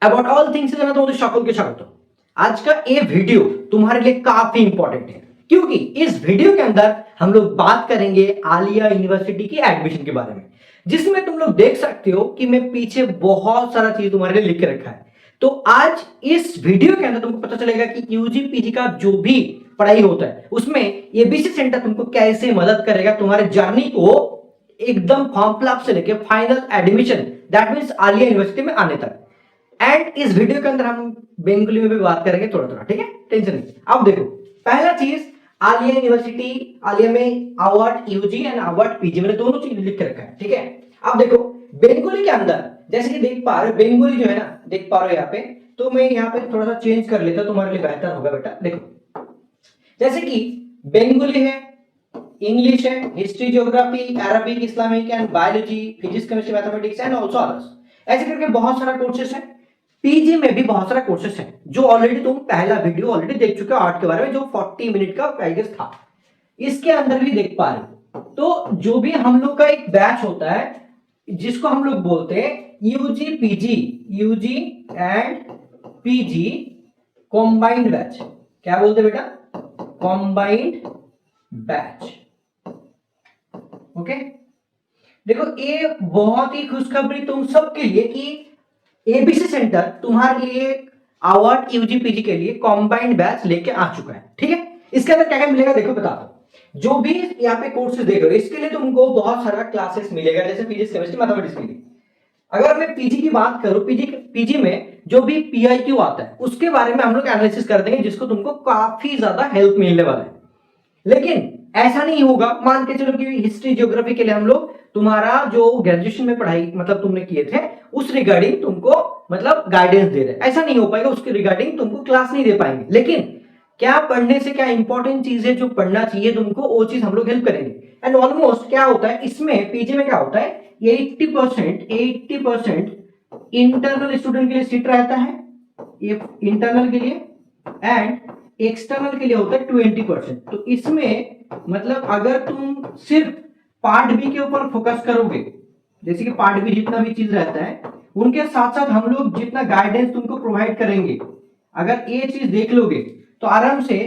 About all things জানা তোমাদের সকলকে স্বাগত। आज का ये वीडियो तुम्हारे लिए काफी इंपॉर्टेंट है क्योंकि इस वीडियो के अंदर हम लोग बात करेंगे आलिया यूनिवर्सिटी की एडमिशन के बारे में, जिसमें तुम लोग देख सकते हो कि मैं पीछे बहुत सारा चीज तुम्हारे लिए लिख के रखा है। तो आज इस वीडियो के अंदर तुमको पता चलेगा कि यूजी पीजी का जो भी पढ़ाई होता है उसमें एबीसी सेंटर तुमको कैसे मदद करेगा तुम्हारे जर्नी को एकदम फॉर्म फिलअप से लेके final admission that means Alia university में आने तक। एंड इस वीडियो के अंदर हम बेंगोली में भी बात करेंगे थोड़ा थोड़ा, ठीक है, टेंशन नहीं। अब देखो, पहला चीज आलिया यूनिवर्सिटी, आलिया में award UG and award PG, मैंने दोनों चीज लिख के रखा है, ठीक है। अब देखो बेंगोली के अंदर जैसे कि देख पा रहे हो, बेंगोली जो है ना, देख पा रहे हो यहाँ पे, तो मैं यहाँ पे थोड़ा सा चेंज कर लेता हूं, तुम्हारे लिए बेहतर होगा बेटा। देखो जैसे कि बेंगोली है, इंग्लिश है, history, geography, Arabic, Islamic and biology, physics, chemistry, mathematics and also others, ऐसे करके बहुत सारा कोर्सेस है। पीजी में भी बहुत सारा कोर्सेस है जो ऑलरेडी तुम पहला वीडियो ऑलरेडी देख चुके हो आर्ट के बारे में, जो 40 मिनट का पैकेज था, इसके अंदर भी देख पा रहे हो। तो जो भी हम लोग का एक बैच होता है जिसको हम लोग बोलते हैं UG PG, UG and PG combined batch, क्या बोलते हैं बेटा? Combined batch. ओके, देखो ये बहुत ही खुशखबरी तुम सबके लिए कि एबीसी सेंटर तुम्हारे लिए अवार्ड यूजी पीजी के लिए कॉम्बाइंड बैच लेके आ चुका है, ठीक है। इसके अंदर क्या क्या मिलेगा देखो बता दो। जो भी यहाँ पे कोर्सेज देख रहे हो इसके लिए तुमको बहुत सारा क्लासेस मिलेगा, जैसे फिजिक्स, केमिस्ट्री, मैथमेटिक्स के लिए। अगर मैं पीजी की बात करूं, पीजी में जो भी पीआईक्यू आता है उसके बारे में हम लोग एनालिसिस कर देंगे, जिसको तुमको काफी ज्यादा हेल्प मिलने वाला है। लेकिन ऐसा नहीं होगा, मान के चलो कि हिस्ट्री, ज्योग्राफी के लिए हम लोग तुम्हारा जो ग्रेजुएशन में पढ़ाई मतलब तुमने किए थे उस रिगार्डिंग तुमको मतलब गाइडेंस दे रहे, ऐसा नहीं हो पाएगा, उसके रिगार्डिंग तुमको क्लास नहीं दे पाएंगे। लेकिन क्या पढ़ने से क्या इंपॉर्टेंट चीज है जो पढ़ना चाहिए तुमको, वो चीज हम लोग हेल्प करेंगे। एंड ऑलमोस्ट क्या होता है इसमें, पीजी में क्या होता है, 80% इंटरनल स्टूडेंट के लिए सीट रहता है, ये इंटरनल के लिए, एंड एक्सटर्नल के लिए होता है 20%। तो इसमें मतलब अगर तुम सिर्फ पार्ट बी के ऊपर फोकस करोगे, जैसे कि पार्ट बी जितना भी चीज रहता है उनके साथ साथ हम लोग जितना गाइडेंस तुमको प्रोवाइड करेंगे, अगर ये चीज देख लोगे तो आराम से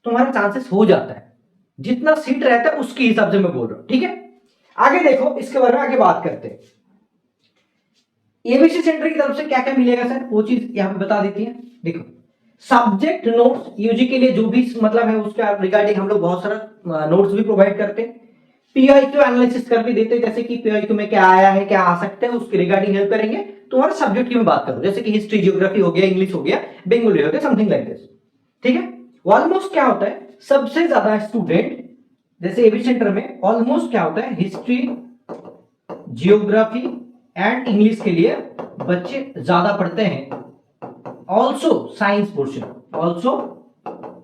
तुम्हारा चांसेस हो जाता है। जितना सीट रहता है उसके हिसाब से मैं बोल रहा हूं, ठीक है। आगे देखो, इसके बारे में आगे बात करते हैं। एबीसी सेंटर की तरफ से क्या क्या मिलेगा सर, वो चीज यहां पे बता देती है। देखो सब्जेक्ट नोट्स यूजी के लिए जो भी मतलब है उसका रिगार्डिंग हम लोग बहुत सारा नोट्स भी प्रोवाइड करते हैं। पीआईक्यू एनालिसिस कर भी देते हैं, जैसे कि पीआईक्यू में क्या आया है, क्या आ सकता है, उसके रिगार्डिंग हेल्प करेंगे। तुम्हारे सब्जेक्ट की मैं बात करूं, जैसे कि हिस्ट्री, ज्योग्राफी हो गया, इंग्लिश हो गया, बेंगोली हो गया, समथिंग लाइक दिस, ठीक है। ऑलमोस्ट क्या होता है, सबसे ज्यादा स्टूडेंट जैसे एबी सेंटर में ऑलमोस्ट क्या होता है, हिस्ट्री, जियोग्राफी एंड इंग्लिश के लिए बच्चे ज्यादा पढ़ते हैं। Also science portion, also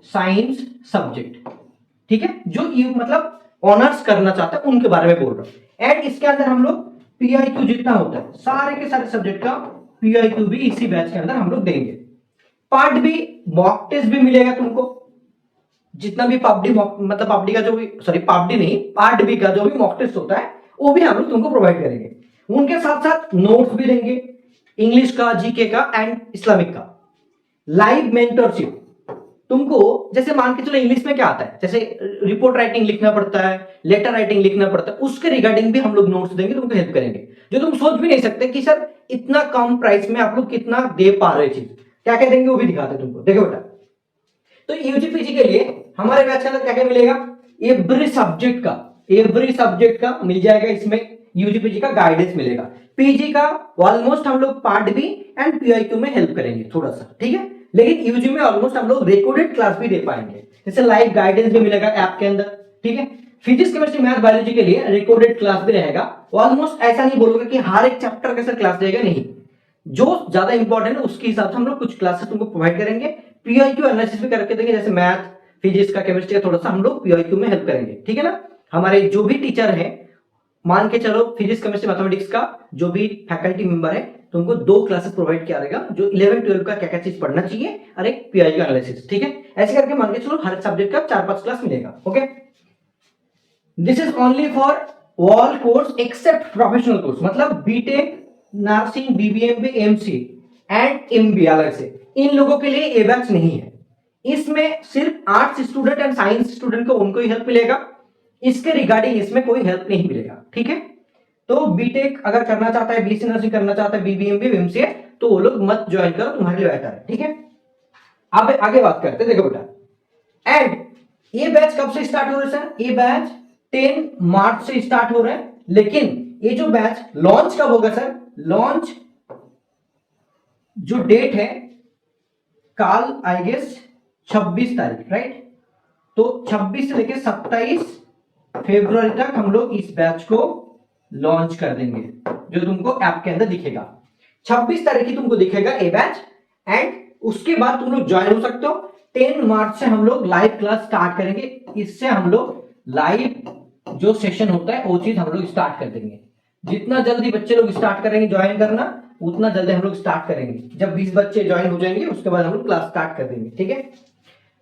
science subject, ठीक है, जो मतलब ऑनर्स करना चाहते हैं उनके बारे में बोल रहा हूं। एंड इसके अंदर हम लोग पीआईक्यू जितना होता है सारे के सारे सब्जेक्ट का पीआईक्यू भी इसी बैच के अंदर हम लोग देंगे। पार्ट बी मॉक टेस्ट भी मिलेगा तुमको, जितना भी पार्ट बी का जो भी, सॉरी पार्ट डी नहीं, पार्ट बी का जो भी मॉक टेस्ट होता है वो भी हम लोग तुमको प्रोवाइड करेंगे। उनके साथ साथ नोट्स भी देंगे, इंग्लिश का, जीके का एंड इस्लामिक का। लाइव मेंटरशिप तुमको, जैसे मान के चलो इंग्लिश में क्या आता है, जैसे रिपोर्ट राइटिंग लिखना पड़ता है, लेटर राइटिंग लिखना पड़ता है, उसके रिगार्डिंग भी हम लोग नोट्स देंगे, तुमको हेल्प करेंगे, जो तुम सोच भी नहीं सकते कि सर इतना कम प्राइस में आप लोग कितना दे पा रहे चीज, क्या क्या देंगे वो भी दिखाते हैं तुमको। देखो बेटा, तो यूजी पीजी के लिए हमारे बैच के अंदर क्या क्या मिलेगा, एवरी सब्जेक्ट का मिल जाएगा, इसमें यूजी पीजी का गाइडेंस मिलेगा। पीजी का ऑलमोस्ट हम लोग पार्ट बी एंड पीआईक्यू में हेल्प करेंगे थोड़ा सा, ठीक है। लेकिन यूजी में ऑलमोस्ट हम लोग रिकॉर्डेड क्लास भी दे पाएंगे, जैसे लाइव गाइडेंस भी मिलेगा ऐप के अंदर, ठीक है। फिजिक्स, केमिस्ट्री, मैथ, बायोलॉजी के लिए रिकॉर्डेड क्लास भी रहेगा। ऑलमोस्ट ऐसा नहीं बोलोगे कि हर एक चैप्टर का सर क्लास देगा, नहीं, जो ज्यादा इंपॉर्टेंट है उसके हिसाब से हम लोग कुछ क्लासेस तुमको प्रोवाइड करेंगे। पीआईक्यू एनालिसिस भी करके देंगे, जैसे मैथ, फिजिक्स का, केमिस्ट्री का थोड़ा सा हम लोग पीआईक्यू में हेल्प करेंगे, ठीक है ना। हमारे जो भी टीचर है, मान के चलो फिजिक्स, केमिस्ट्री, मैथमेटिक्स का जो भी फैकल्टी मेंबर है तुमको 2 क्लासेस प्रोवाइड किया रहेगा, जो 11 12 का क्या क्या चीज पढ़ना चाहिए और एक पीआईक्यू एनालिसिस, ठीक है। ऐसे करके मान के चलो हर सब्जेक्ट का 4-5 क्लास मिलेगा। Okay, this is only for all course except professional course, मतलब BTech, nursing, BBM, MC, and MB अलग से, इन लोगों के लिए ए बैच नहीं है। इसमें सिर्फ arts student and science student को उनको ही हेल्प मिलेगा, इसके रिगार्डिंग इसमें कोई हेल्प नहीं मिलेगा, ठीक है। तो बीटेक अगर करना चाहता है, बीएससी नर्सिंग करना चाहता है, बीबीएमबी बीएमसीए, तो वो लोग मत ज्वाइन करो, तुम्हारे लिए बेटर है, ठीक है। अब आगे बात करते हैं, देखो बेटा, एंड ये बैच कब से स्टार्ट हो रहे हैं सर? ये बैच 10 मार्च से स्टार्ट हो रहे हैं, लेकिन ये जो बैच लॉन्च कब होगा सर? लॉन्च जो डेट है काल आई गेस 26 तारीख, राइट? तो 26 से लेकर 27 फरवरी तक हम लोग इस बैच को लॉन्च कर देंगे, जो तुमको ऐप के अंदर दिखेगा। 26 तारीख की तुमको दिखेगा ए बैच, एंड उसके बाद तुम लोग ज्वाइन हो सकते हो। 10 मार्च से हम लोग लाइव क्लास स्टार्ट करेंगे, इससे हम लोग लाइव जो सेशन होता है वो चीज हम लोग स्टार्ट कर देंगे। जितना जल्दी बच्चे लोग स्टार्ट करेंगे ज्वाइन करना, उतना जल्दी हम लोग स्टार्ट करेंगे। जब 20 बच्चे ज्वाइन हो जाएंगे उसके बाद हम लोग क्लास स्टार्ट कर देंगे, ठीक है।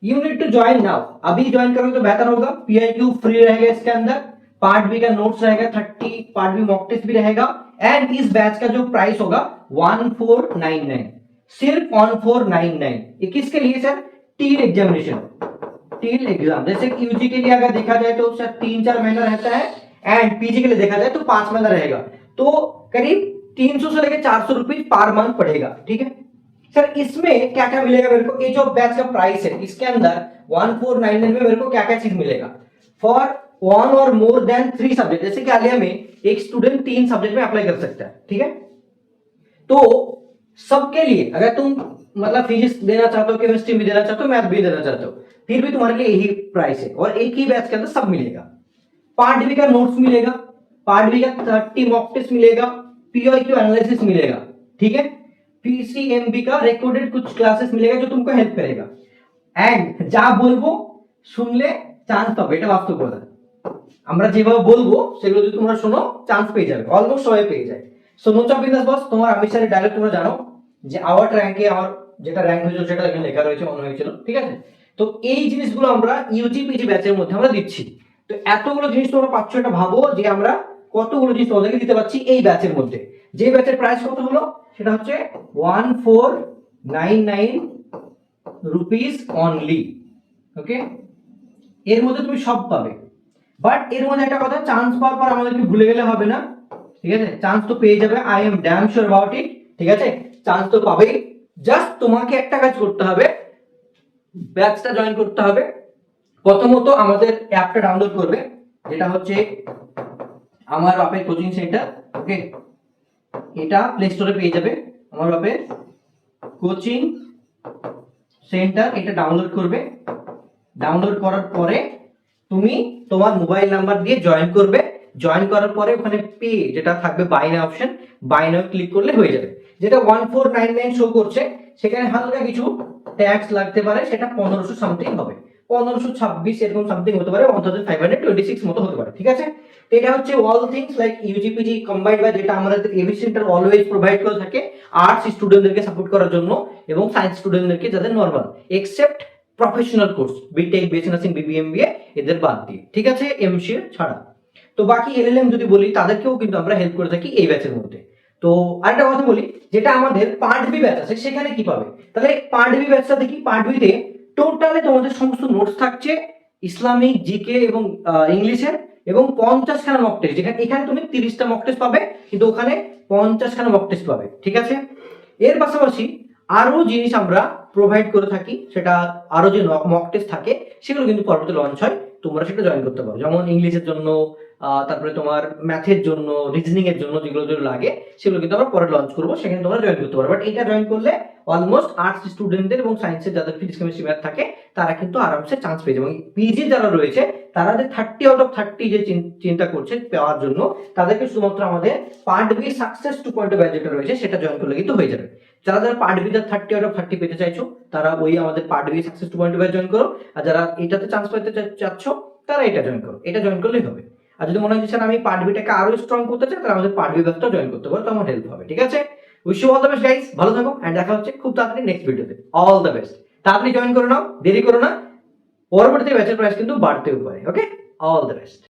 You need to join now, अभी ज्वाइन करोगे तो बेहतर होगा। पीआईक्यू फ्री रहेगा, इसके अंदर पार्ट बी का नोट्स रहेगा 30, पार्ट बी मॉक टेस्ट भी रहेगा, एंड इस बैच का जो प्राइस होगा 1499, सिर्फ 1499। ये किसके लिए सर? टील एग्जामिनेशन, टील एग्जाम। जैसे यूजी के लिए अगर देखा जाए तो सर 3-4 महीना रहता है, एंड पीजी के लिए देखा जाए तो 5 महीना रहेगा, तो करीब 300 से लेकर 400 रुपीज पर मंथ पड़ेगा, ठीक है सर। इसमें क्या क्या मिलेगा मेरे को? ये जो बैच का प्राइस है इसके अंदर 1499 में मेरे को क्या क्या चीज मिलेगा? फॉर 1 और मोर देन 3 सब्जेक्ट, जैसे कि हालिया में एक स्टूडेंट 3 सब्जेक्ट में अप्लाई कर सकता है, ठीक है। तो सबके लिए अगर तुम मतलब फिजिक्स देना चाहते हो, केमिस्ट्री भी देना चाहते हो, मैथ भी देना चाहते हो, फिर भी तुम्हारे लिए यही प्राइस है, और एक ही बैच के अंदर सब मिलेगा। पार्ट बी का नोट्स मिलेगा, पार्ट बी का 30 मॉक टेस्ट मिलेगा, पीआईक्यू एनालिसिस मिलेगा, ठीक है। पीसीएमबी का रिकॉर्डेड कुछ क्लासेस मिलेगा जो तुमको हेल्प करेगा, एंड যা বলবো শুনলে চান্স পাবে, এটা বাস্তব কথা। আমরা যেভাবে বলবো সেগুলো যদি তোমরা শোনো চান্স পেয়ে যাবে, অলমোস্ট সবাই পেয়ে যায়। সো নো চাপ বিজনেস বস, তোমার আমি স্যারের ডায়লগ তোমরা জানো যে আওয়ার র্যাঙ্কে আমার যেটা র্যাঙ্ক হয়েছিল সেটা এখানে লেখা রয়েছে, মনে হয়েছিল, ঠিক আছে। তো এই জিনিসগুলো আমরা ইউজি পিজি ব্যাচের মধ্যে আমরা দিচ্ছি। তো এতগুলো জিনিস তোমরা পাচ্ছ, এটা ভাবো যে আমরা কতগুলো জিনিস তোমাদেরকে দিতে পারছি এই ব্যাচের মধ্যে। যে ব্যাচের প্রাইস কত হলো সেটা হচ্ছে 1499 রুপিস অনলি, ওকে। এর মধ্যে তুমি সব পাবে, বাট এর মধ্যে একটা কথা, চান্স পাওয়ার পর আমাদেরকে ভুলে গেলে হবে না, ঠিক আছে। চান্স তো পেয়ে যাবে, I am damn sure about it, ঠিক আছে। চান্স তো পাবেই, জাস্ট তোমাকে একটা কাজ করতে হবে, ব্যাচটা জয়েন করতে হবে। প্রথমত আমাদের অ্যাপটা ডাউনলোড করবে, যেটা হচ্ছে আমার বাপের কোচিং সেন্টার, ওকে। এটা প্লে স্টোরে পেয়ে যাবে, আমার বাপের কোচিং সেন্টার, এটা ডাউনলোড করবে। ডাউনলোড করার পরে তুমি তোমার মোবাইল নাম্বার দিয়ে জয়েন করবে। জয়েন করার পরে ওখানে পে যেটা থাকবে, buy now option, buy now click করলে হয়ে যাবে। যেটা 1499 শো করছে, সেখানে হালকা কিছু ট্যাক্স লাগতে পারে, সেটা 1500 সামথিং হবে, 1526 এরকম সামথিং হতে পারে, 1526 মতো হতে পারে, ঠিক আছে। এটা হচ্ছে অল থিংস লাইক ইউজিপিজি কম্বাইন্ড, বা যেটা আমাদের এবিসি সেন্টার অলওয়েজ প্রোভাইড করে থাকে আর্টস স্টুডেন্টদেরকে সাপোর্ট করার জন্য, এবং সায়েন্স স্টুডেন্টদেরকে যাদের normal, except professional course BTech, BSc nursing, BBM BA এদের বাদ দিয়ে, ঠিক আছে, এমসিএ ছাড়া। তো বাকি এলএলএম যদি বলি, তাদেরকেও কিন্তু আমরা হেল্প করে থাকি এই ব্যাচের মধ্যে। তো আরেকটা কথা বলি, যেটা আমাদের পার্ট বি ব্যাচ আছে সেখানে কি পাবে? তাহলে পার্ট বি ব্যাচটা দেখি। পার্ট বিতে টোটালে তোমাদের সমস্ত নোটস থাকছে ইসলামিক, জিকে এবং ইংলিশের, এবং 50 খানা মক টেস্ট, যেখানে এখানে তুমি 30টা মক টেস্ট পাবে, কিন্তু ওখানে 50 খানা মক টেস্ট পাবে, ঠিক আছে। এর পাশাপাশি আরো জিনিস আমরা প্রোভাইড করে থাকি, সেটা আরো যে মক টেস্ট থাকে সেগুলো কিন্তু পরবর্তী লঞ্চ হয়, তোমরা সেটা জয়েন করতে পারো। যেমন ইংলিশের জন্য, তারপরে তোমার ম্যাথের জন্য, রিজনিং এর জন্য যেগুলো লাগে সেগুলো কিন্তু আমরা পরে লঞ্চ করবো, সেখানে তোমরা জয়েন করতে পারো। বাট এটা জয়েন করলে অলমোস্ট আর্টস স্টুডেন্টদের এবং সায়েন্সের যাদের ফিজিক্স, কেমিস্ট্রি, ম্যাথ থাকে তারা কিন্তু আরামসে চান্স পেয়ে যাবে। এবং পিজি যারা রয়েছে তারা যে 30 আউট অফ 30 যে চিন্তা করছে পাওয়ার জন্য, তাদেরকে শুধুমাত্র আমাদের পার্ট বি সাকসেস 2.0 ব্যাচ যেটা রয়েছে সেটা জয়েন করলে কিন্তু হয়ে যাবে। যারা যারা পার্ট বি 30 আউট অফ 30 পেতে চাইছো, তারা ওই আমাদের part B success 2.0 batch join করো, আর যারা এটাতে চান্স পেতে চাচ্ছ তারা এটা জয়েন করো, এটা জয়েন করলেই হবে। আর যদি মনে হয় স্যার আমি পার্ট বিটাকে আরো স্ট্রং করতে চাই, তাহলে আমাদের পার্ট বি ব্যাচটা জয়েন করতে পারো, তো আমার হেল্প হবে, ঠিক আছে। Wish you all the best guys, ভালো থাকো, এন্ড দেখা হচ্ছে খুব তাড়াতাড়ি নেক্সট ভিডিওতে। অল দ্য বেস্ট, তাড়াতাড়ি জয়েন করে নাও, দেরি করো না, পরবর্তী ব্যাচের প্রাইস কিন্তু বাড়তেও পারে, ওকে। All the best.